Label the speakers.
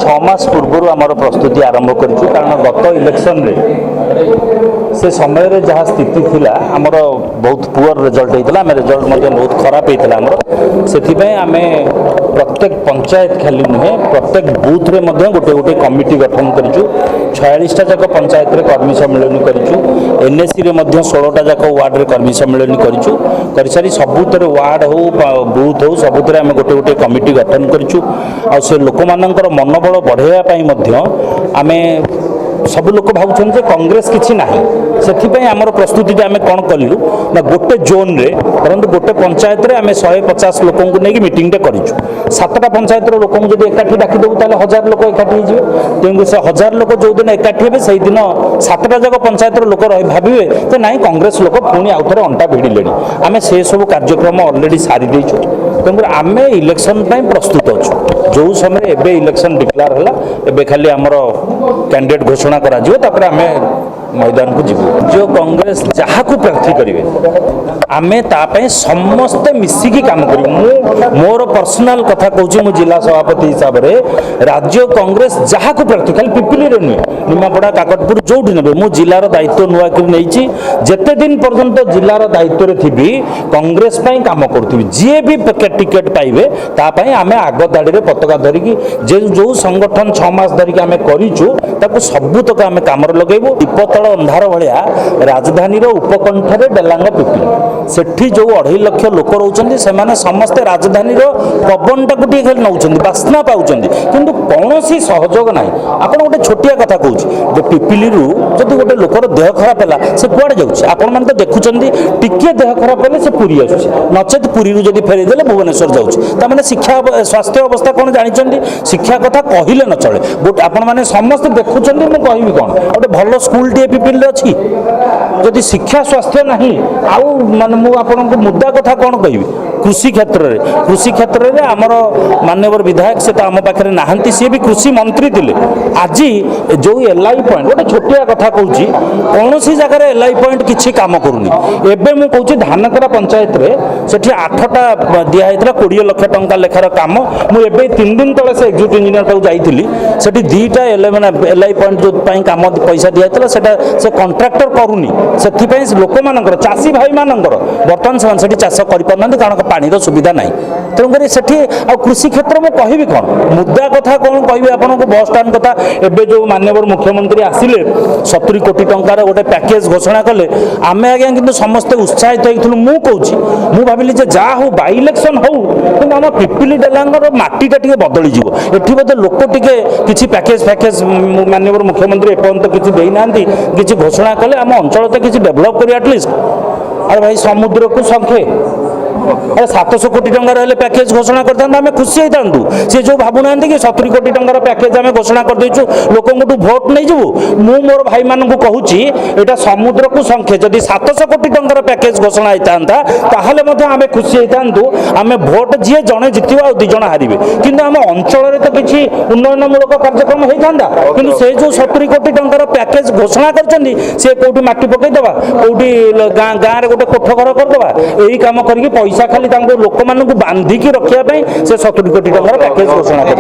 Speaker 1: 6 मास पूर्व आमर प्रस्तुति आरंभ करूँ कारण गत इलेक्शन रे से समय रे जहाँ स्थिति थिला आमर बहुत पुअर रिजल्ट होता आम रिजल्ट बहुत खराब होता आमर से आम प्रत्येक पंचायत खाली नुहे प्रत्येक बुथ रे गोटे गोटे कमिटी गठन करूँ 46टा जाक पंचायत रे कर्मी सम्मेलन करूँ एनएससी रे 16टा जाक वार्ड रे कर्मी सम्मेलन करूँ कर सारी सबुतर वार्ड हो बुथ हो सबुतर आम गोटे गोटे कमिटी गठन करूँ आ से लोक मानकर मनोबल बढ़ाइबा आम सब लोक भावुन कांग्रेस किसी ना से आमर प्रस्तुति आम कौन कलु ना गोटे जोन रे परंतु गोटे पंचायत रे आम 150 लोक नहीं मीटिंग करूँ 7टा पंचायत लोक जब एकाठी डाकिदेबू ताले 1000 लोक एकाठी हो तेणु से 1000 लोक जो दिन एकाठी हे से दिन 7टा जाक पंचायत लोक भावे तो ना कांग्रेस लोक पुणी आउ थे अंटा भिड़े आम से सब कार्यक्रम अलरेडी सारी देचु तेणु आम इलेक्शन प्रस्तुत अच्छु जो समय एबे इलेक्शन डिक्लेयर है एबे खाली आमर कैंडिडेट घोषणा करा आम मैदान को जीव जो कांग्रेस जहाँ को प्रार्थी करेंगे आमे तापे समस्ते मिसिकी काम करूँ मोर पर्सनाल कथा कहूँ जिला सभापति हिसाब से राज्य कांग्रेस जहाँ को प्रार्थी खाली पिपिली रे नुहे निमापड़ा काकटपुर जो ने मु जिलार दायित्व नुआक नहीं जेते दिन पर्यंत जिलार दायित्व रे थी कांग्रेस काम करुँगी जी भी टिकेट पाइबे तापाई आमे आग दाड़ी रे पताका धरिकी जो संगठन 6 मास धरिकी आमे करिचु ताको सबुतक आमे काम लगेबू दीपतल अंधार भाया राजधानी उपकंठे डेलांग पिपिली सेठी जो 2.5 लाख लोक रोचंदी से समस्ते राजधानी पवन टाक नौ बास्ना पाँच किंतु कौन सहयोग ना आप गोटे छोटिया कथा कहूँ जो पिपिली जब गोटे लोकर देह खराब है से कुआड़े जाऊँगी आपण मैंने तो देखुं टिके देह खराब है से पुरी आस नचेत पुरी जब फेरीदे भुवनेश्वर जाऊँगी शिक्षा स्वास्थ्य अवस्था कौन जानते शिक्षा कथा कहले न चले गोटे आपण मैंने समस्त देखुं मुझे कहबी कौन गोटे भल स्कूल टे पिपिली अच्छी जदि शिक्षा स्वास्थ्य ना आउ माने मु आपनको मुद्दा कथा कौन कहबी कृषि क्षेत्र में आमर माननीय विधायक से तो आम पाखे नहांती सी भी कृषि मंत्री थे आज जो एलआई पॉइंट गोटे छोटिया कथा कहूँ कौन सी जगह एलआई पॉइंट किसी काम करूनी एबे मु कहूँ धानकरा पंचायत रे सेठी 8टा दिया 20 लाख टंका लेखार काम मुझे 3 दिन तले से एग्जीक्यूटिव इंजीनियर तक जाइली सेठी 2टा एलआई पॉइंट जो काम पैसा दिया से कंट्राक्टर करूनी से लोक मानकर चाषी भाई मानकर बर्तमान से चाष कर कारण पानी सुविधा ना तेणुक से कृषि क्षेत्र में कहबी कौन मुद्दा कथा कौन कह आपको बस स्टाण्ड कथा एवं जो माननीय मुख्यमंत्री आसिले 70 कोटी टंकार गोटे पैकेज घोषणा कले आम आज्ञा कि समस्ते उत्साहित होइथिलु मु कहूँ मु भाविली जा हो बाई इलेक्शन हो कि आम पिपिली डेलांगर माटीटा टे बदली जीव एठी बोधे लोक टिके किछि पैकेज माननीय मुख्यमंत्री एपर्यंत किछि देना किछि घोषणा कले आम अंचल तो किछि डेभलप करी एटलिस्ट अरे भाई समुद्र को संखे अरे 700 कोटी टंकार हेले पैकेज घोषणा करता आम खुशी होता सी जो भावुना कि 70 कोटी टंकार पैकेज आम घोषणा कर देचु लोक भोट नहीं जीवु मु मोर भाई मानू कहूँ यहाँ समुद्र को संख्ये जदि 700 कोटी टंकार पैकेज घोषणा होता ताहले आम खुशी होता आम भोट जी जड़े जितब आ 2 जण हारे किंतु आम अंचल तो किसी उन्नयनमूलक कार्यक्रम होता कि से जो 70 कोटी टंकार पैकेज घोषणा कर सी कौटी माटी पकईदे कौटी गाँव गोटे कोठ घर करदे यही कम करके पैसा खाली लोक मानू बांधिकी रखापी से 70 कोटी टंकार पैकेज घोषणा कर